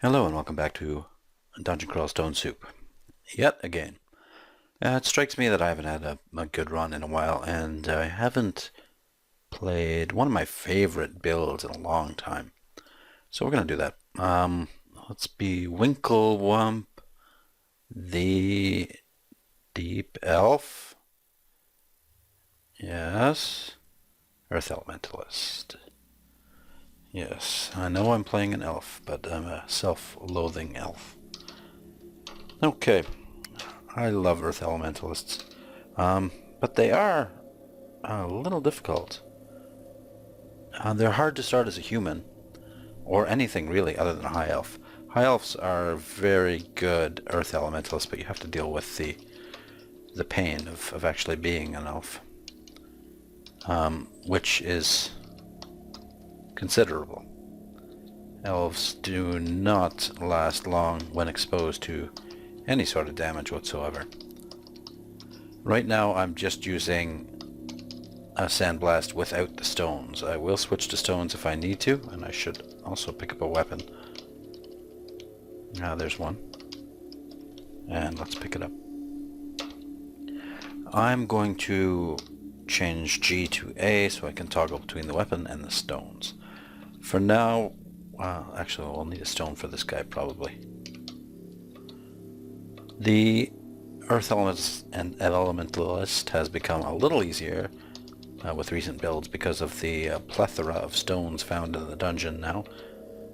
Hello and welcome back to Dungeon Crawl Stone Soup. Yet again. It strikes me that I haven't had a good run in a while, and I haven't played one of my favorite builds in a long time. So we're going to do that. Let's be Winklewump, the Deep Elf. Yes. Earth Elementalist. Yes, I know I'm playing an elf, but I'm a self-loathing elf. Okay, I love Earth Elementalists, but they are a little difficult. They're hard to start as a human, or anything really other than a high elf. High elves are very good Earth Elementalists, but you have to deal with the pain of actually being an elf, which is considerable. Elves do not last long when exposed to any sort of damage whatsoever. Right now I'm just using a sandblast without the stones. I will switch to stones if I need to, and I should also pick up a weapon. There's one. And let's pick it up. I'm going to change G to A so I can toggle between the weapon and the stones. For now, actually we'll need a stone for this guy probably. The Earth Elementalist has become a little easier with recent builds because of the plethora of stones found in the dungeon now.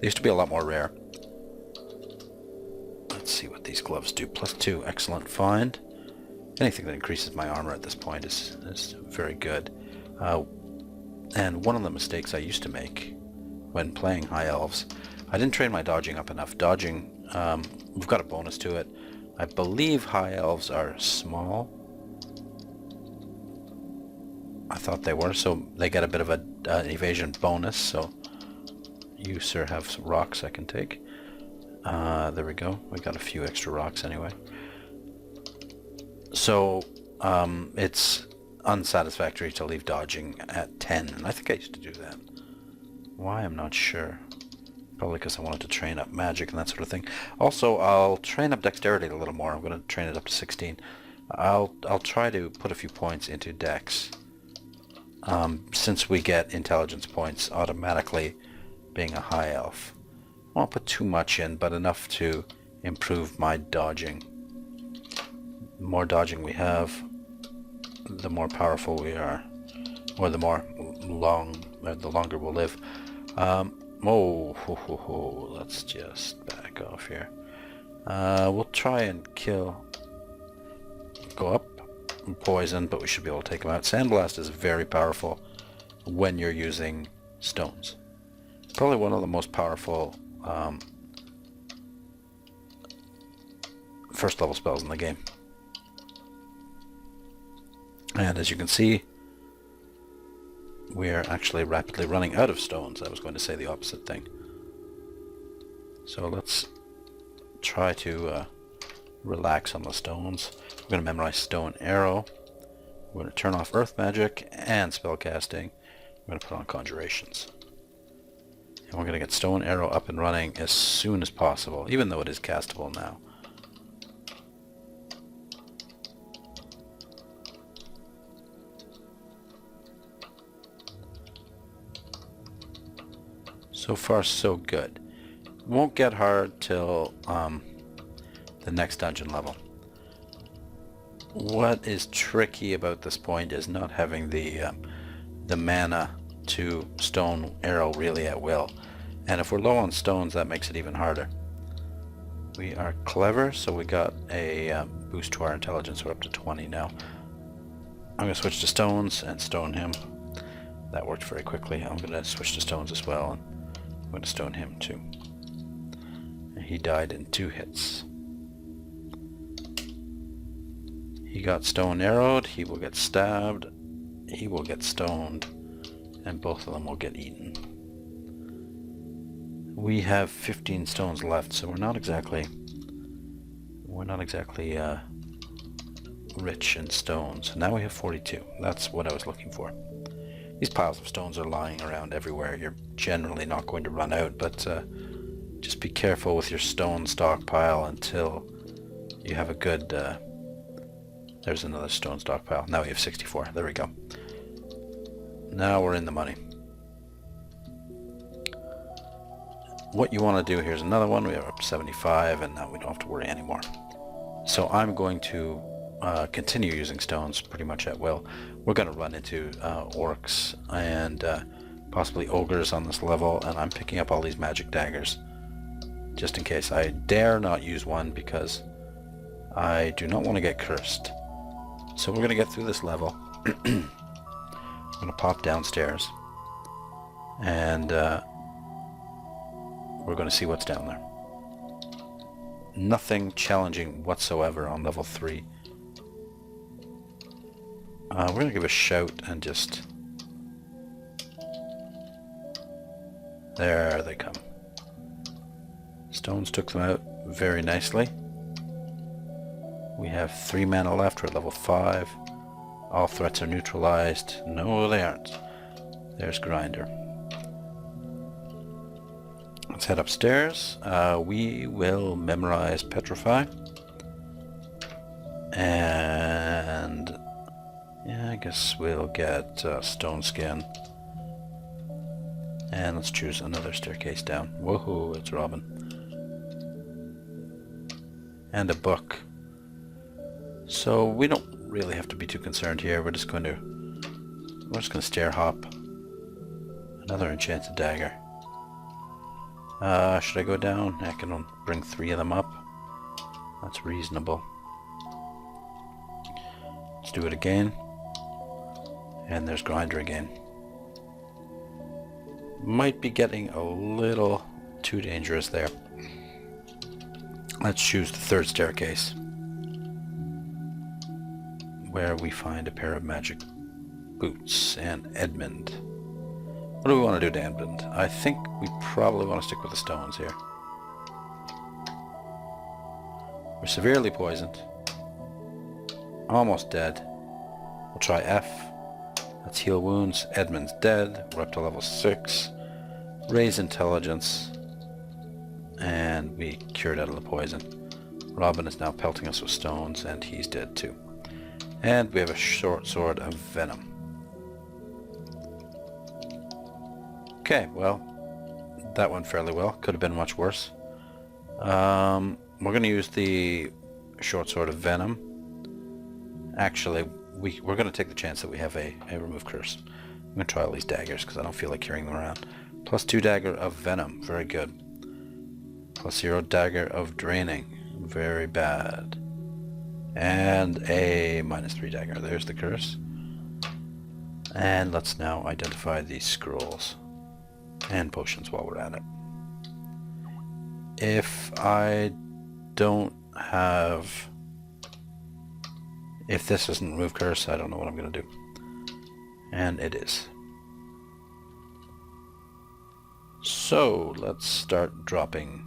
They used to be a lot more rare. Let's see what these gloves do. +2, excellent find. Anything that increases my armor at this point is very good. And one of the mistakes I used to make when playing High Elves, I didn't train my dodging up enough. Dodging, we've got a bonus to it. I believe High Elves are small. I thought they were, so they get a bit of an evasion bonus, so you, sir, have some rocks I can take. There we go. We got a few extra rocks anyway. So, it's unsatisfactory to leave dodging at 10, and I think I used to do that. Why, I'm not sure. Probably because I wanted to train up magic and that sort of thing. Also, I'll train up dexterity a little more. I'm going to train it up to 16. I'll try to put a few points into dex. Since we get intelligence points automatically being a high elf. I won't put too much in, but enough to improve my dodging. The more dodging we have, the more powerful we are. Or the longer we'll live. Let's just back off here. We'll try and go up and poison, but we should be able to take them out. Sandblast is very powerful when you're using stones. Probably one of the most powerful first level spells in the game. And as you can see, we're actually rapidly running out of stones. I was going to say the opposite thing. So let's try to relax on the stones. We're going to memorize Stone Arrow. We're going to turn off Earth Magic and Spellcasting. We're going to put on Conjurations. And we're going to get Stone Arrow up and running as soon as possible, even though it is castable now. So far, so good. Won't get hard till the next dungeon level. What is tricky about this point is not having the mana to stone arrow really at will. And if we're low on stones, that makes it even harder. We are clever, so we got a boost to our intelligence. We're up to 20 now. I'm going to switch to stones and stone him. That worked very quickly. I'm going to switch to stones as well. I'm going to stone him too. He died in 2 hits. He got stone arrowed, he will get stabbed, he will get stoned, and both of them will get eaten. We have 15 stones left, so we're not exactly rich in stones. Now we have 42. That's what I was looking for. These piles of stones are lying around everywhere. You're generally not going to run out, but Just be careful with your stone stockpile until you have a good... there's another stone stockpile. Now we have 64. There we go. Now we're in the money. What you want to do, here's another one. We have up to 75, and now we don't have to worry anymore. So I'm going to continue using stones pretty much at will. We're going to run into orcs and possibly ogres on this level, and I'm picking up all these magic daggers just in case. I dare not use one because I do not want to get cursed. So we're going to get through this level. I'm going to pop downstairs, and we're going to see what's down there. Nothing challenging whatsoever on level 3. We're going to give a shout and just... There they come. Stones took them out very nicely. We have 3 mana left. We're at level 5. All threats are neutralized. No, they aren't. There's Grinder. Let's head upstairs. We will memorize Petrify. And... yeah, I guess we'll get Stone Skin. And let's choose another staircase down. Woohoo, it's Robin. And a book. So we don't really have to be too concerned here. We're just going to stair hop. Another enchanted dagger. Should I go down? I can bring 3 of them up. That's reasonable. Let's do it again. And there's Grinder again. Might be getting a little too dangerous there. Let's choose the 3rd staircase, where we find a pair of magic boots and Edmund. What do we want to do to Edmund? I think we probably want to stick with the stones here. We're severely poisoned. Almost dead. We'll try F. Let's heal wounds. Edmund's dead. We're up to level 6. Raise intelligence. And we cured out of the poison. Robin is now pelting us with stones, and he's dead too. And we have a short sword of venom. Okay, well, that went fairly well. Could have been much worse. We're going to use the short sword of venom. Actually, we're going to take the chance that we have a remove curse. I'm going to try all these daggers because I don't feel like carrying them around. +2 dagger of venom, very good. +0 dagger of draining, very bad. And a -3 dagger. There's the curse. And let's now identify these scrolls and potions while we're at it. If I don't have... if this isn't remove curse, I don't know what I'm going to do. And it is. So, let's start dropping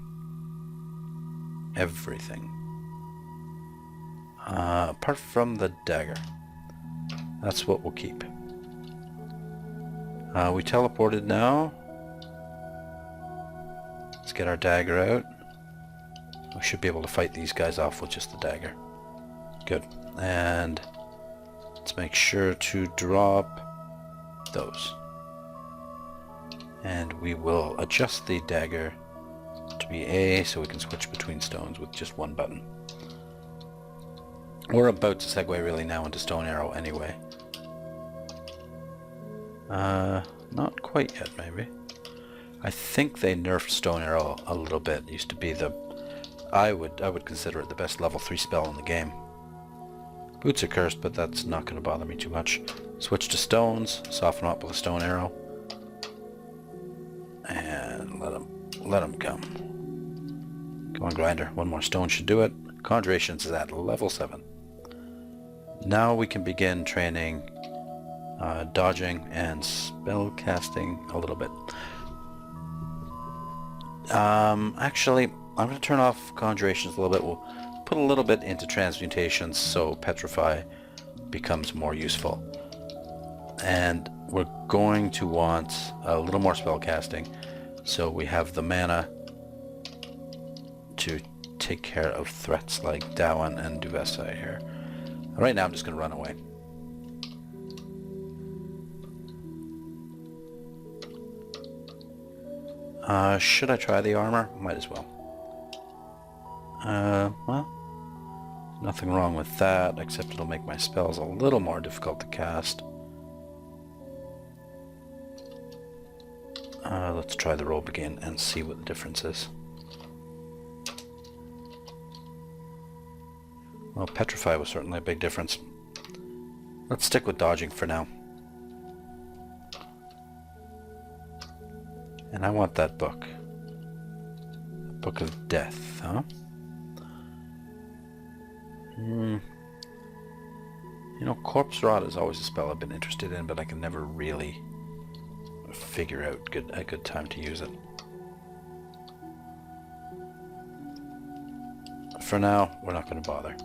everything. Apart from the dagger. That's what we'll keep. We teleported now. Let's get our dagger out. We should be able to fight these guys off with just the dagger. Good. And let's make sure to drop those. And we will adjust the dagger to be A so we can switch between stones with just one button. We're about to segue really now into stone arrow anyway. Not quite yet maybe. I think they nerfed stone arrow a little bit. It used to be the... I would consider it the best level 3 spell in the game. Boots are cursed, but that's not going to bother me too much. Switch to stones, soften up with a stone arrow. And let them come. Come on, Grinder. One more stone should do it. Conjurations is at level 7. Now we can begin training dodging and spell casting a little bit. Actually, I'm going to turn off conjurations a little bit. We'll put a little bit into transmutations so Petrify becomes more useful. And we're going to want a little more spell casting, so we have the mana to take care of threats like Dowan and Duvessa here. Right now I'm just going to run away. Should I try the armor? Might as well. Well, nothing wrong with that, except it'll make my spells a little more difficult to cast. Let's try the robe again and see what the difference is. Well, Petrify was certainly a big difference. Let's stick with dodging for now. And I want that book. Book of Death, huh? You know, Corpse Rot is always a spell I've been interested in, but I can never really figure out a good time to use it. For now, we're not going to bother.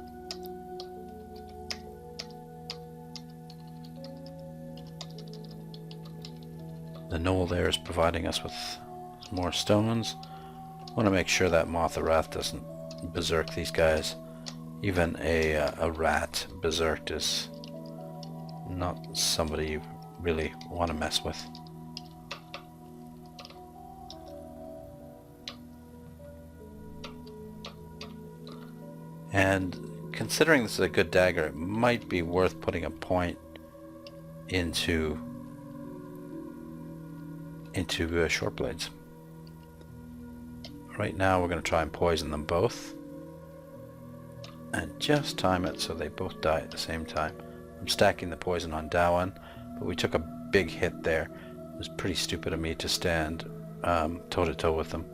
The knoll there is providing us with more stones. I want to make sure that Moth of Wrath doesn't berserk these guys. Even a rat berserked is not somebody you really want to mess with. And considering this is a good dagger, it might be worth putting a point into short blades. Right now we're going to try and poison them both and just time it so they both die at the same time. I'm stacking the poison on Dowan, but we took a big hit there. It was pretty stupid of me to stand toe-to-toe with them.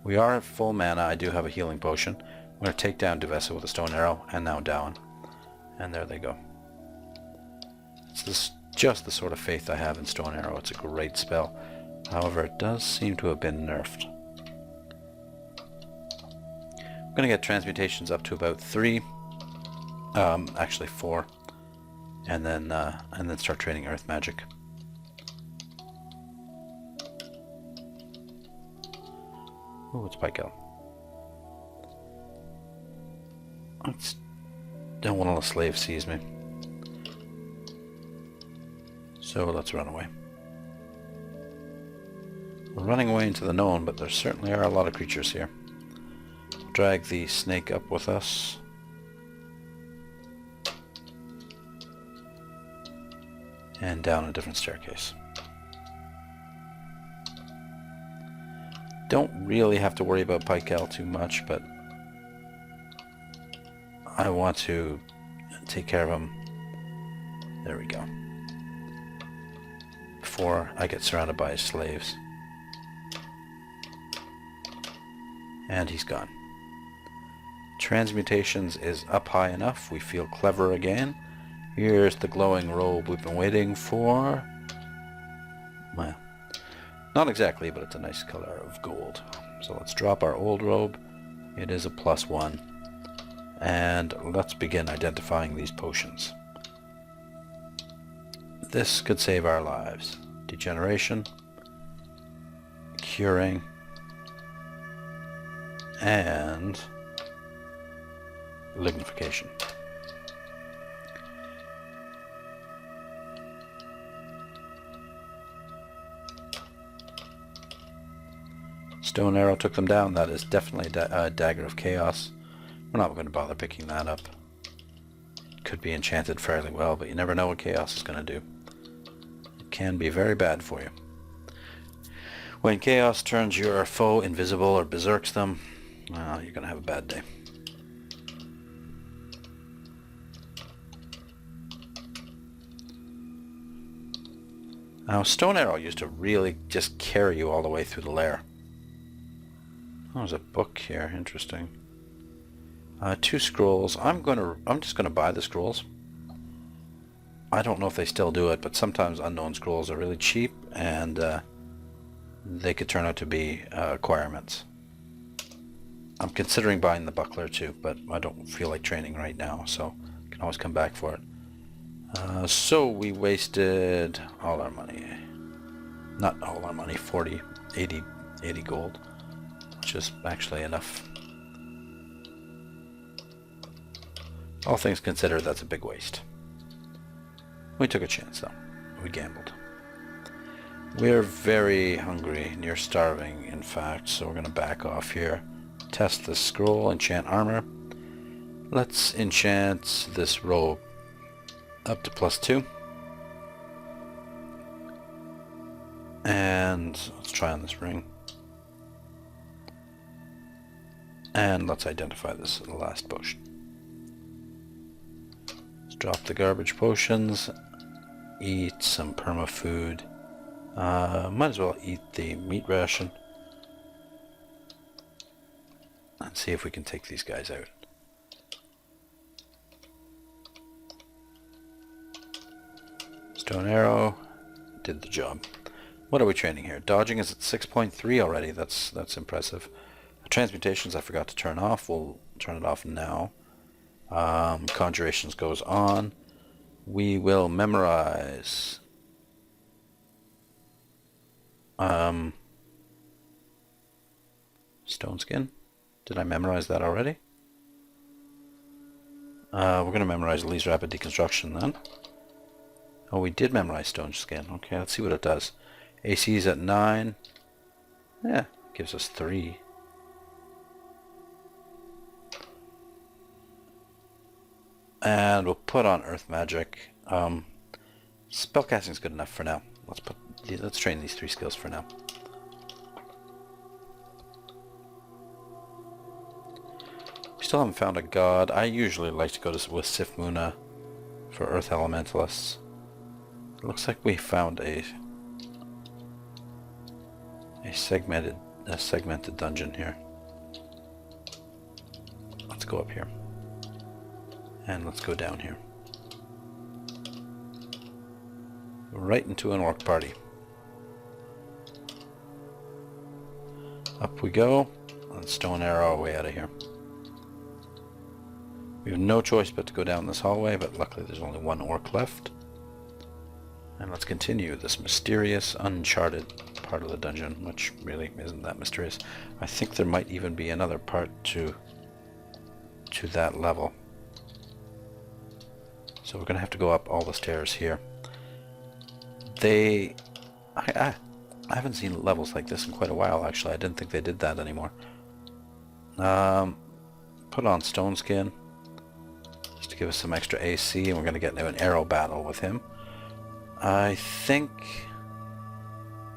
We are at full mana. I do have a healing potion. I'm going to take down Duvessa with a stone arrow, and now Dowan. And there they go. It's just the sort of faith I have in stone arrow. It's a great spell. However, it does seem to have been nerfed. I'm going to get transmutations up to about 3. Actually 4. And then start training earth magic. Oh, it's Pykel. Don't want to let a slave sees me. So let's run away. We're running away into the known, but there certainly are a lot of creatures here. Drag the snake up with us. And down a different staircase. Don't really have to worry about Pykel too much, but I want to take care of him. There we go. Before I get surrounded by his slaves. And he's gone. Transmutations is up high enough. We feel clever again. Here's the glowing robe we've been waiting for. Well, not exactly, but it's a nice color of gold. So let's drop our old robe. It is a +1. And let's begin identifying these potions. This could save our lives. Degeneration, curing, and lignification. Stone arrow took them down. That is definitely a dagger of chaos. We're not going to bother picking that up. It could be enchanted fairly well, but you never know what chaos is going to do. It can be very bad for you. When chaos turns your foe invisible or berserks them, well, you're going to have a bad day. Now, stone arrow used to really just carry you all the way through the lair. Oh, there's a book here. Interesting. 2 scrolls. I'm just gonna buy the scrolls. I don't know if they still do it, but sometimes unknown scrolls are really cheap, and they could turn out to be acquirements. I'm considering buying the buckler too, but I don't feel like training right now, so I can always come back for it. So we wasted all our money. Not all our money, 80 gold. which is actually enough. All things considered, that's a big waste. We took a chance, though. We gambled. We're very hungry, near starving, in fact, so we're going to back off here. Test the scroll, enchant armor. Let's enchant this robe up to +2. And let's try on this ring. And let's identify this last potion. Let's drop the garbage potions. Eat some perma food. Might as well eat the meat ration. And see if we can take these guys out. Stone arrow did the job. What are we training here? Dodging is at 6.3 already. That's impressive. Transmutations I forgot to turn off. We'll turn it off now. Conjurations goes on. We will memorize. Stone skin. Did I memorize that already? We're going to memorize Lee's rapid deconstruction then. Oh, we did memorize stone skin. Okay, let's see what it does. AC is at 9. Yeah, gives us 3. And we'll put on Earth Magic. Spellcasting is good enough for now. Let's train these 3 skills for now. We still haven't found a god. I usually like to go with Sifmuna for Earth Elementalists. It looks like we found a segmented dungeon here. Let's go up here. And let's go down here. Right into an orc party. Up we go. And stone arrow our way out of here. We have no choice but to go down this hallway, but luckily there's only one orc left. And let's continue this mysterious, uncharted part of the dungeon, which really isn't that mysterious. I think there might even be another part to that level. So we're going to have to go up all the stairs here. I haven't seen levels like this in quite a while, actually. I didn't think they did that anymore. Put on Stone Skin, just to give us some extra AC, and we're going to get into an arrow battle with him. I think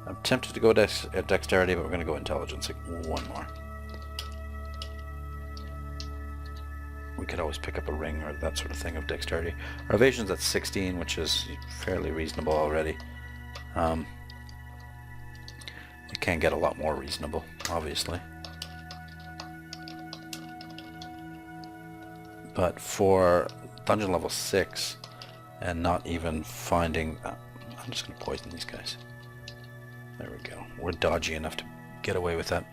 I'm tempted to go dexterity, but we're going to go intelligence. One more. We could always pick up a ring or that sort of thing of dexterity. Our evasion's at 16, which is fairly reasonable already. It can get a lot more reasonable, obviously. But for dungeon level 6, and not even finding... I'm just going to poison these guys. There we go. We're dodgy enough to get away with that.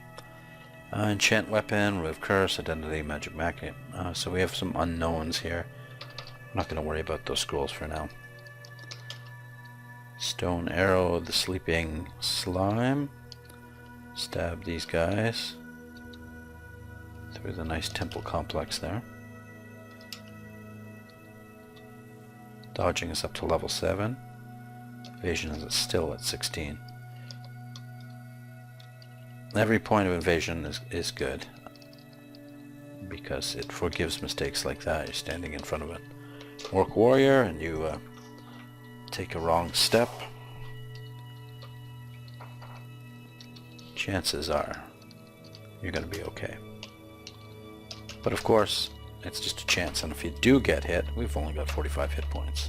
Enchant weapon, remove curse, identity, magic magnet. So we have some unknowns here. I'm not going to worry about those scrolls for now. Stone arrow, the sleeping slime. Stab these guys through the nice temple complex there. Dodging is up to level 7. Evasion is still at 16. Every point of evasion is good, because it forgives mistakes like that. You're standing in front of an orc warrior and you take a wrong step. Chances are you're going to be okay. But of course, it's just a chance, and if you do get hit, we've only got 45 hit points.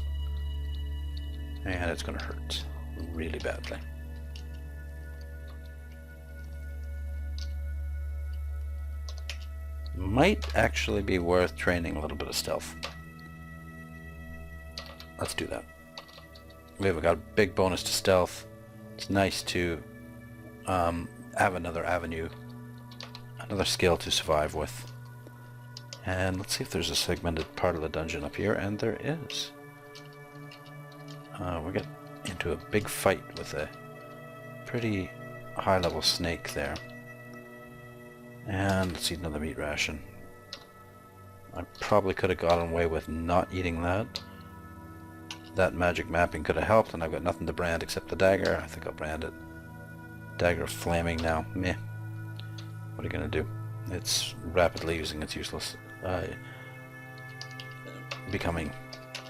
And it's going to hurt really badly. Might actually be worth training a little bit of stealth. Let's do that. We've got a big bonus to stealth. It's nice to have another avenue, another skill to survive with. And let's see if there's a segmented part of the dungeon up here, and there is. We get into a big fight with a pretty high-level snake there. And let's eat another meat ration. I probably could have gotten away with not eating that. That magic mapping could have helped, and I've got nothing to brand except the dagger. I think I'll brand it. Dagger of Flaming now. Meh. What are you going to do? It's rapidly losing its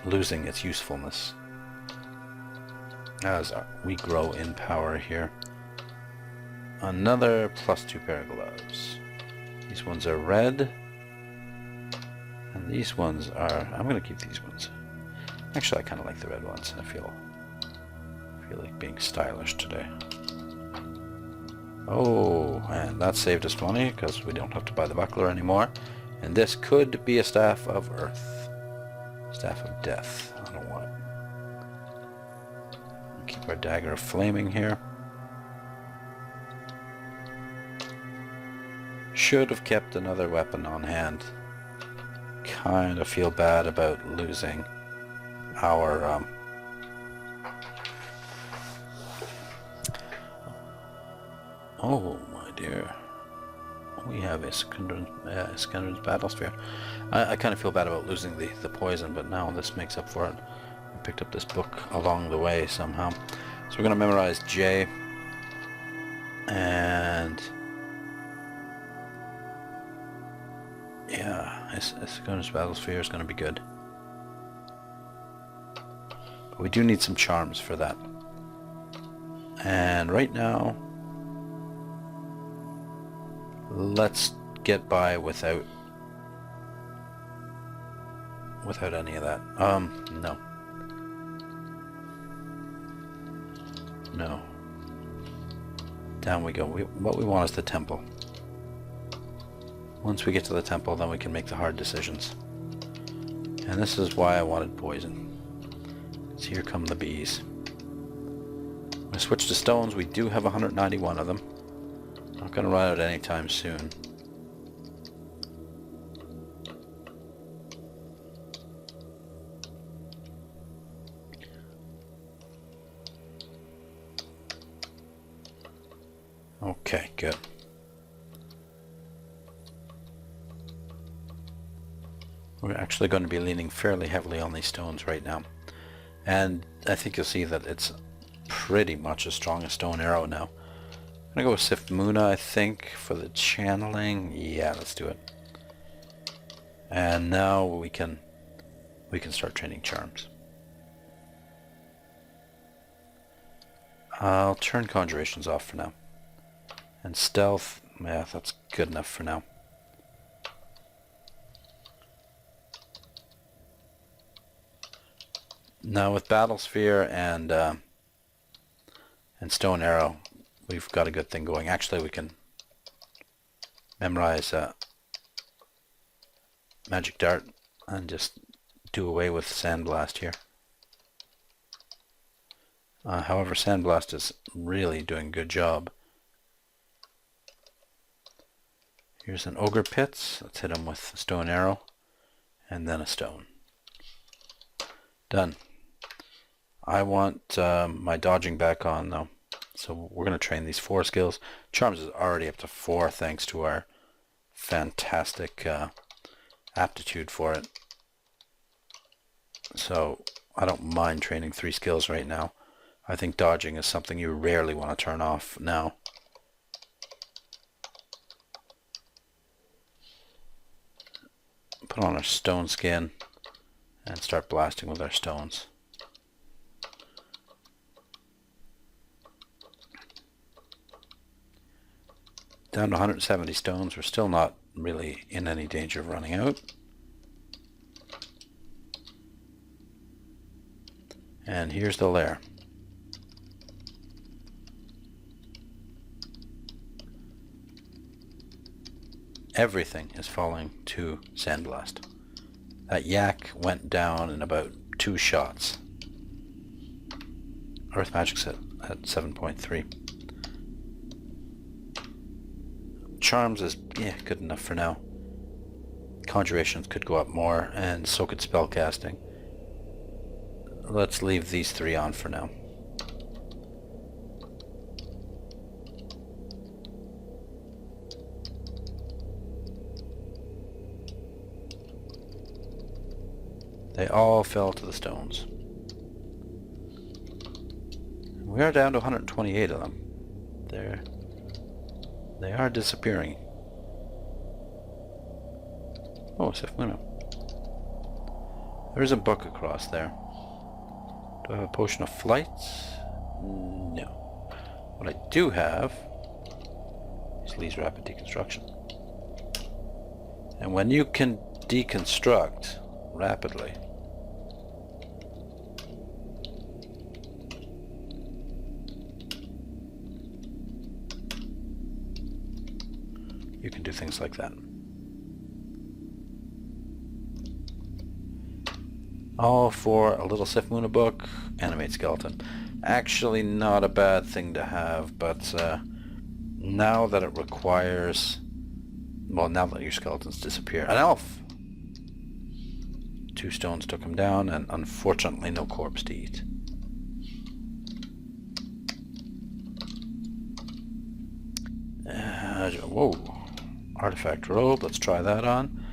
losing its usefulness as we grow in power here. Another +2 pair of gloves. These ones are red, and these ones are... I'm going to keep these ones. Actually, I kind of like the red ones. I feel like being stylish today. Oh, and that saved us money because we don't have to buy the buckler anymore. And this could be a Staff of Earth. Staff of Death. I don't want it. Keep our Dagger of Flaming here. Should have kept another weapon on hand. Kind of feel bad about losing our oh my dear, we have a Scanner's Battle Sphere. I kind of feel bad about losing the poison, but now this makes up for it. I picked up this book along the way somehow. So we're going to memorize J, and yeah, Scanner's Battle Sphere is going to be good. But we do need some charms for that. And right now, let's get by without any of that. No. No. Down we go. What we want is the temple. Once we get to the temple, then we can make the hard decisions. And this is why I wanted poison. Because here come the bees. I'm going to switch to stones. We do have 191 of them. Not going to run out anytime soon. Okay, good. We're actually going to be leaning fairly heavily on these stones right now. And I think you'll see that it's pretty much as strong as stone arrow now. I'm going to go with Sif Muna, I think, for the channeling. Yeah, let's do it. And now we can start training charms. I'll turn conjurations off for now. And stealth, yeah, that's good enough for now. Now with Battle Sphere and Stone Arrow, we've got a good thing going. Actually, we can memorize Magic Dart and just do away with Sandblast here. However, Sandblast is really doing a good job. Here's an Ogre Pits. Let's hit him with a Stone Arrow and then a stone. Done. I want my dodging back on though. So we're going to train these 4 skills. Charms is already up to 4 thanks to our fantastic aptitude for it. So I don't mind training 3 skills right now. I think dodging is something you rarely want to turn off now. Put on our stone skin and start blasting with our stones. Down to 170 stones. We're still not really in any danger of running out. And here's the lair. Everything is falling to Sandblast. That yak went down in about 2 shots. Earth Magic's at 7.3. Charms is, yeah, good enough for now. Conjurations could go up more, and so could spellcasting. Let's leave these 3 on for now. They all fell to the stones. We are down to 128 of them. They are disappearing. Oh, Sifluna. There is a book across there. Do I have a potion of flight? No. What I do have is Lee's rapid deconstruction. And when you can deconstruct rapidly, you can do things like that. All for a little Sifluna book, animate skeleton. Actually not a bad thing to have, but now that it requires, well, now that your skeletons disappear. An elf! 2 stones took him down, and unfortunately no corpse to eat. Whoa. Artifact robe, let's try that on.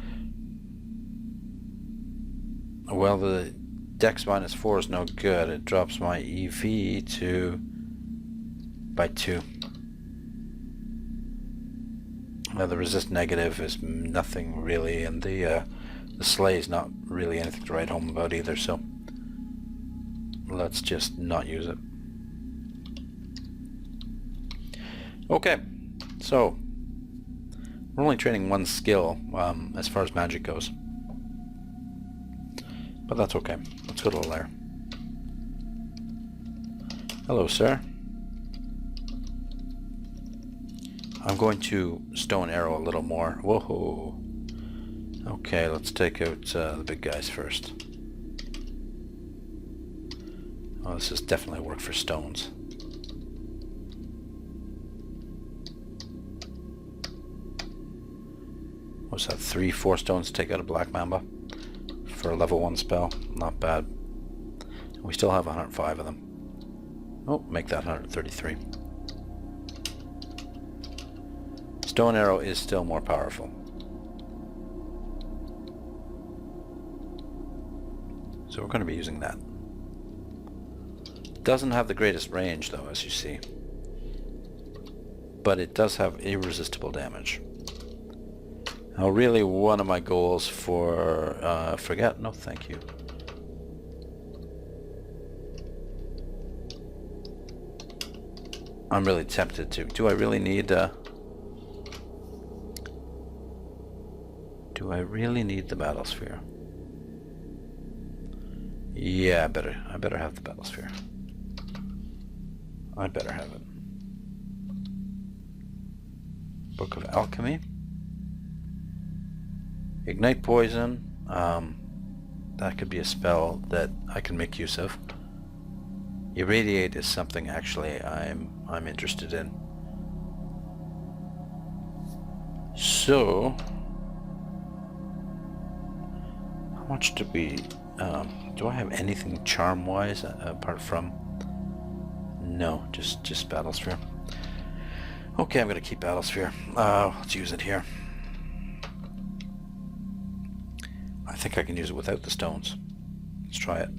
Well, the Dex -4 is no good. It drops my EV by 2. Now the resist negative is nothing really, and the slay is not really anything to write home about either, so let's just not use it. Okay, so we're only training 1 skill as far as magic goes. But that's okay. Let's go to the lair. Hello, sir. I'm going to stone arrow a little more. Whoa. Okay, let's take out the big guys first. Oh, this is definitely work for stones. What's that? 3-4 stones to take out a black mamba? For a level 1 spell, not bad. We still have 105 of them. Oh, make that 133. Stone arrow is still more powerful. So we're going to be using that. Doesn't have the greatest range though, as you see. But it does have irresistible damage. Now really one of my goals for forget, no thank you. I'm really tempted to. Do I really need the battle sphere? Yeah, I better have the battle sphere. I better have it. Book of Alchemy. Ignite poison, that could be a spell that I can make use of. Irradiate is something actually I'm interested in. So, how much do we? Do I have anything charm-wise apart from? No, just battle sphere. Okay, I'm gonna keep battle sphere. Let's use it here. I think I can use it without the stones. Let's try it.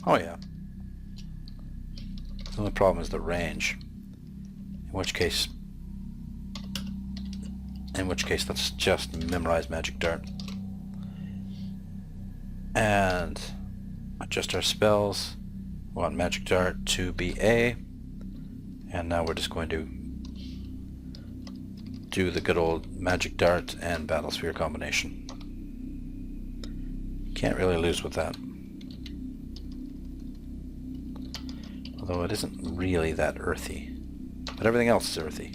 Oh yeah. The only problem is the range. In which case let's just memorize Magic Dart. And adjust our spells. We want Magic Dart to be A. And now we're just going to do the good old Magic Dart and Battle Sphere combination. Can't really lose with that. Although it isn't really that earthy. But everything else is earthy.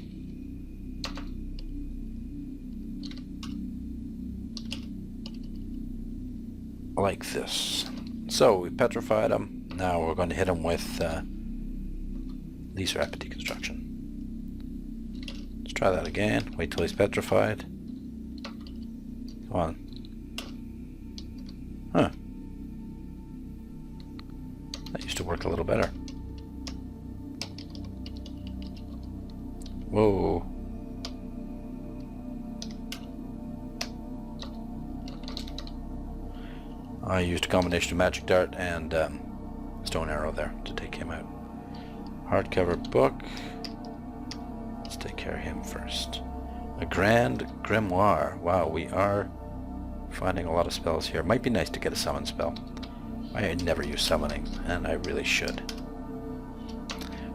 Like this. So we petrified him. Now we're going to hit him with Lee's rapid deconstruction. Let's try that again. Wait till he's petrified. Come on. Huh. That used to work a little better. Whoa. I used a combination of magic dart and stone arrow there to take him out. Hardcover book. Let's take care of him first. A grand grimoire. Wow, we are finding a lot of spells here. Might be nice to get a summon spell. I never use summoning, and I really should.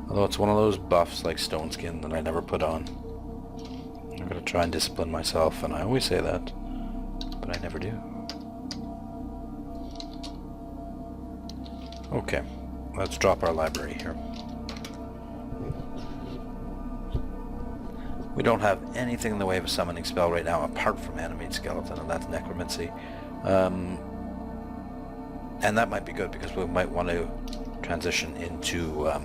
Although it's one of those buffs like Stone Skin that I never put on. I'm going to try and discipline myself, and I always say that, but I never do. Okay, let's drop our library here. We don't have anything in the way of a summoning spell right now apart from Animate Skeleton, and that's Necromancy. And that might be good because we might want to transition into... we're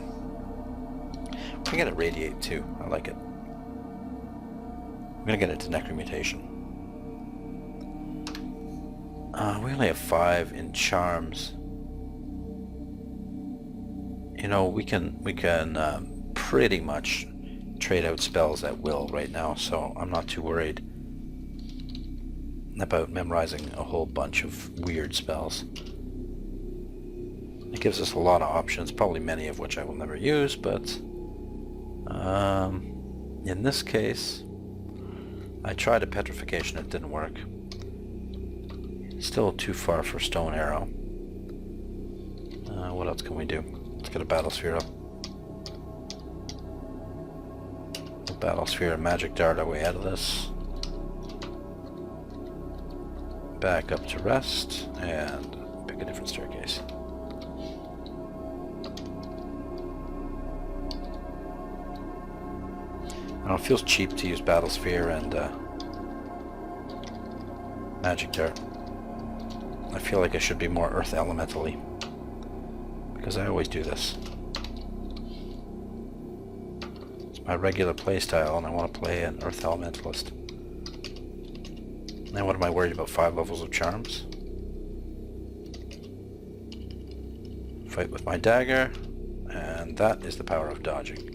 going to get it Radiate too. I like it. I'm going to get it to Necromutation. We only have 5 in Charms. You know, we can pretty much trade out spells at will right now, so I'm not too worried about memorizing a whole bunch of weird spells. It gives us a lot of options, probably many of which I will never use, but in this case, I tried a petrification, it didn't work. Still too far for Stone Arrow. What else can we do? Let's get a Battle Sphere up. Battle Sphere and Magic Dart our way out of this. Back up to rest, and pick a different staircase. I don't know, it feels cheap to use Battle Sphere and Magic Dart. I feel like I should be more Earth Elementally, because I always do this. My regular playstyle, and I want to play an Earth Elementalist. Now what am I worried about? 5 levels of Charms? Fight with my dagger, and that is the power of dodging.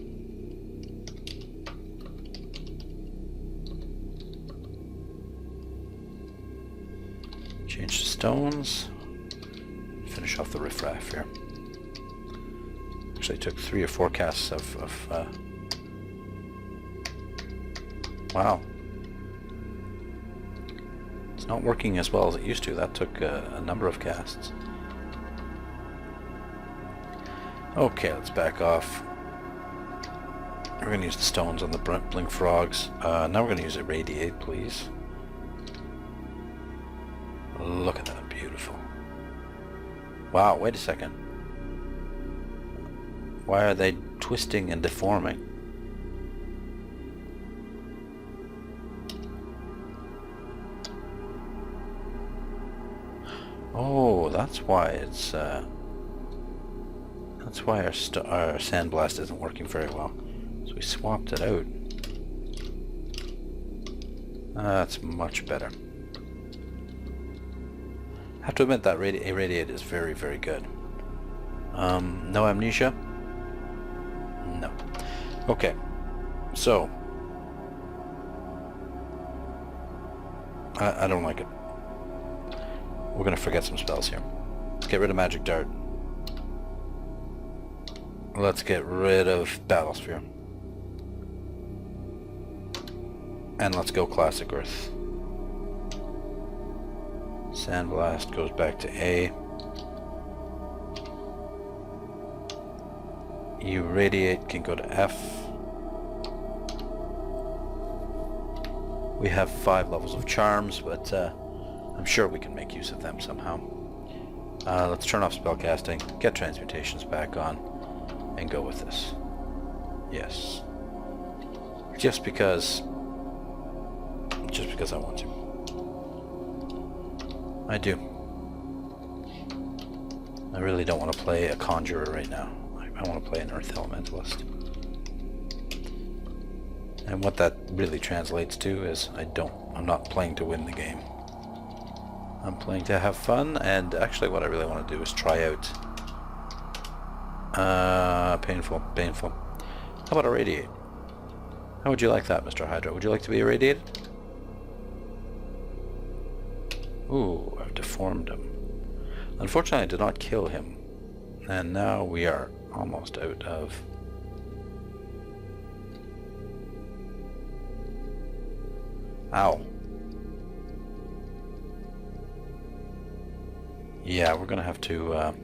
Change the stones. Finish off the riffraff here. Actually took 3 or 4 casts of wow. It's not working as well as it used to. That took a number of casts. Okay, let's back off. We're going to use the stones on the Blink Frogs. Now we're going to use Irradiate, please. Look at that, beautiful. Wow, wait a second. Why are they twisting and deforming? Oh, that's why it's that's why our Sandblast isn't working very well. So we swapped it out. That's much better. I have to admit that Irradiate is very, very good. No Amnesia? No. Okay. So I don't like it. We're going to forget some spells here. Let's get rid of Magic Dart. Let's get rid of Battle Sphere. And let's go Classic Earth. Sandblast goes back to A. Irradiate can go to F. We have 5 levels of Charms, but I'm sure we can make use of them somehow. Let's turn off spellcasting, get transmutations back on, and go with this. Yes. Just because I want to. I do. I really don't want to play a Conjurer right now. I want to play an Earth Elementalist. And what that really translates to is I'm not playing to win the game. I'm playing to have fun, and actually what I really want to do is try out painful. How about Irradiate? How would you like that, Mr. Hydra? Would you like to be irradiated? Ooh, I've deformed him. Unfortunately, I did not kill him. And now we are almost out of... Ow. Yeah, we're gonna have to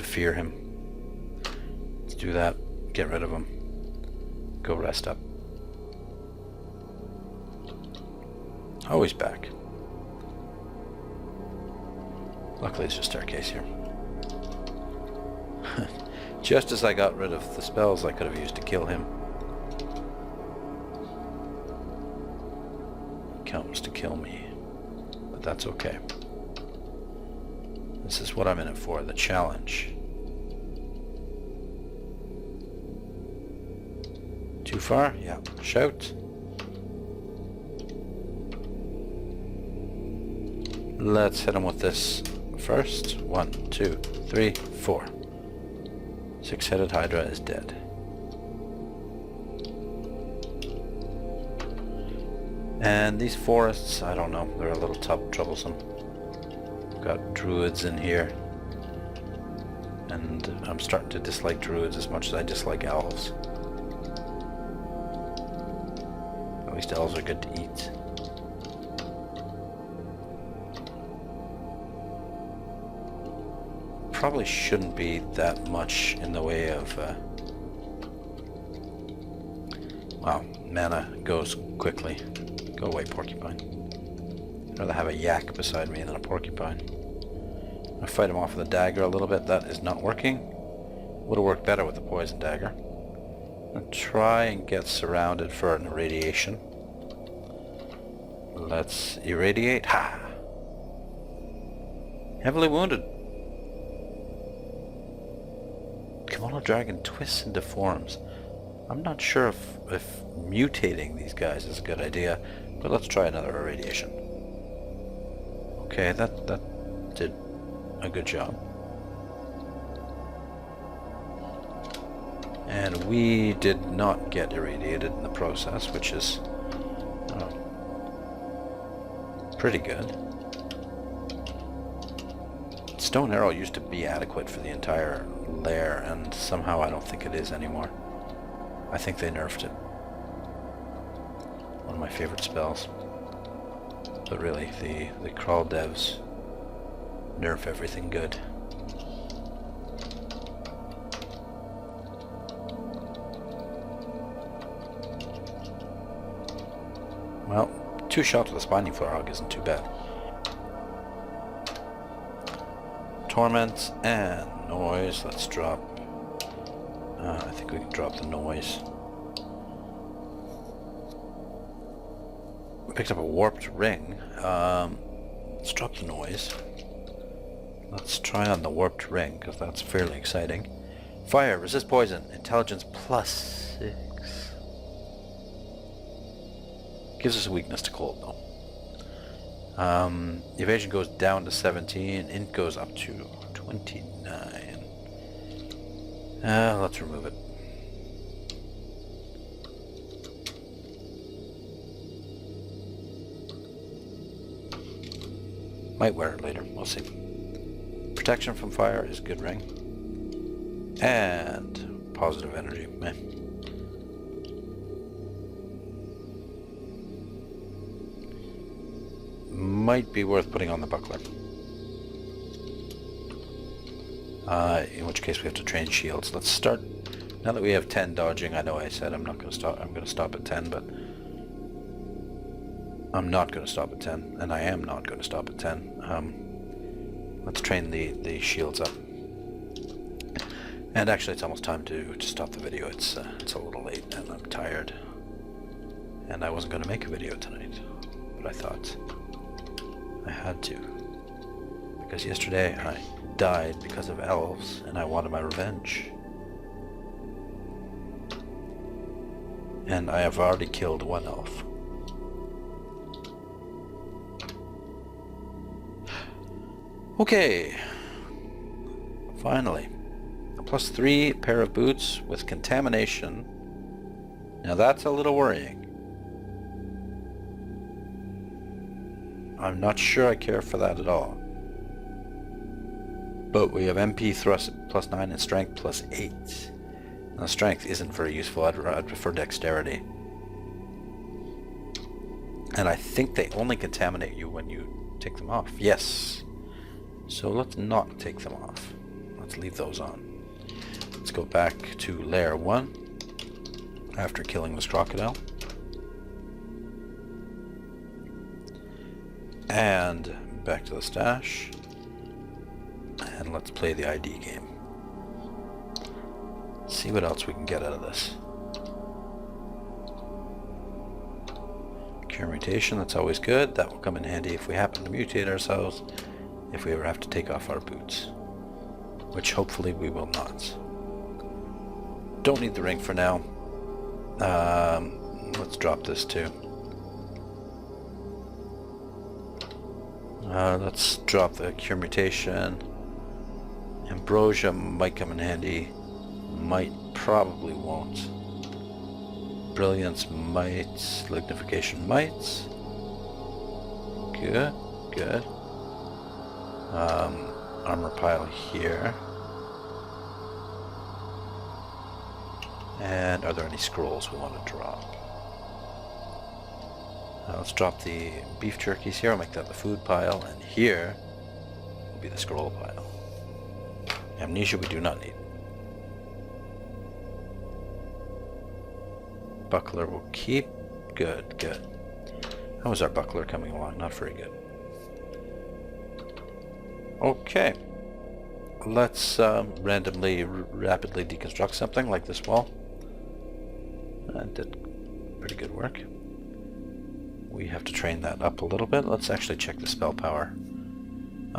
fear him. Let's do that. Get rid of him. Go rest up. Oh, he's back. Luckily it's just staircase here. Just as I got rid of the spells I could have used to kill him. He comes to kill me. But that's okay. This is what I'm in it for, the challenge. Too far? Yeah. Shout. Let's hit him with this first. 1, 2, 3, 4. Six-headed Hydra is dead. And these forests, I don't know, they're a little troublesome. Got druids in here. And I'm starting to dislike druids as much as I dislike elves. At least elves are good to eat. Probably shouldn't be that much in the way of wow, mana goes quickly. Go away, porcupine. I'd rather have a yak beside me than a porcupine. I fight him off with a dagger a little bit. That is not working. Would have worked better with the poison dagger. I'll try and get surrounded for an irradiation. Let's irradiate. Ha! Heavily wounded. Kimono dragon twists and deforms. I'm not sure if mutating these guys is a good idea, but let's try another irradiation. Okay, that did a good job. And we did not get irradiated in the process, which is pretty good. Stone arrow used to be adequate for the entire lair, and somehow I don't think it is anymore. I think they nerfed it. One of my favorite spells. But really, the crawl devs nerf everything good. Well, 2 shots with a spiny frog isn't too bad. Torment and noise. Let's drop. I think we can drop the noise. We picked up a warped ring. Let's drop the noise. Let's try on the warped ring, because that's fairly exciting. Fire, resist poison, intelligence +6. Gives us a weakness to cold, though. Evasion goes down to 17, int goes up to 29. Let's remove it. Might wear it later, we'll see. Protection from fire is good ring. And positive energy, meh. Might be worth putting on the buckler. In which case we have to train shields. Let's start. Now that we have 10 dodging, I know I said I'm not going to stop. I'm going to stop at 10, but I'm not going to stop at 10, and I am not going to stop at 10. Let's train the shields up. And actually, it's almost time to stop the video. It's a little late, and I'm tired. And I wasn't going to make a video tonight, but I thought I had to, because yesterday I died because of elves and I wanted my revenge, and I have already killed 1 elf. Okay, finally, a +3 pair of boots with contamination. Now that's a little worrying. I'm not sure I care for that at all. But we have MP thrust +9 and strength +8. Now strength isn't very useful. I'd prefer dexterity. And I think they only contaminate you when you take them off. Yes. So let's not take them off. Let's leave those on. Let's go back to layer 1 after killing this crocodile. And back to the stash. And let's play the ID game. See what else we can get out of this. Cure mutation, that's always good. That will come in handy if we happen to mutate ourselves, if we ever have to take off our boots. Which hopefully we will not. Don't need the ring for now. Let's drop this too. Let's drop the cure mutation. Ambrosia might come in handy. Might, probably won't. Brilliance might. Lignification might. Good, good. Armor pile here. And are there any scrolls we want to drop? Let's drop the beef jerkies here. I'll make that the food pile. And here will be the scroll pile. Amnesia we do not need. Buckler will keep. Good, good. How is our buckler coming along? Not very good. Okay. Let's randomly, rapidly deconstruct something like this wall. That did pretty good work. We have to train that up a little bit. Let's actually check the spell power.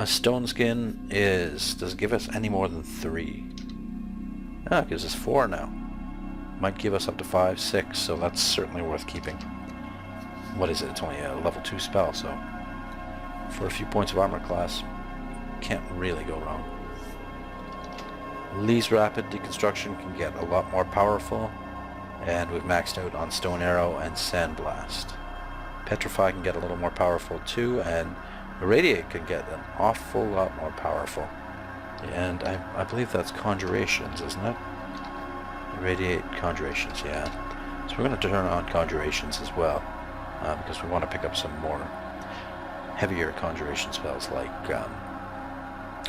Stone skin does it give us any more than 3? Ah, it gives us 4 now. Might give us up to 5, 6, so that's certainly worth keeping. What is it? It's only a level 2 spell, so for a few points of armor class, can't really go wrong. Lee's Rapid Deconstruction can get a lot more powerful, and we've maxed out on Stone Arrow and Sandblast. Petrify can get a little more powerful too, and Irradiate can get an awful lot more powerful. And I believe that's Conjurations, isn't it? Irradiate, Conjurations, yeah. So we're going to turn on Conjurations as well, because we want to pick up some more heavier Conjuration spells, like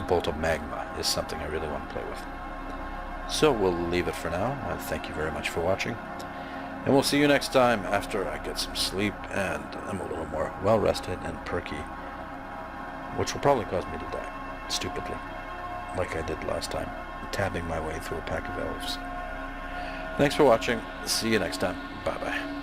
Bolt of Magma is something I really want to play with. So we'll leave it for now. Thank you very much for watching. And we'll see you next time after I get some sleep and I'm a little more well-rested and perky, which will probably cause me to die, stupidly, like I did last time, tabbing my way through a pack of elves. Thanks for watching. See you next time. Bye-bye.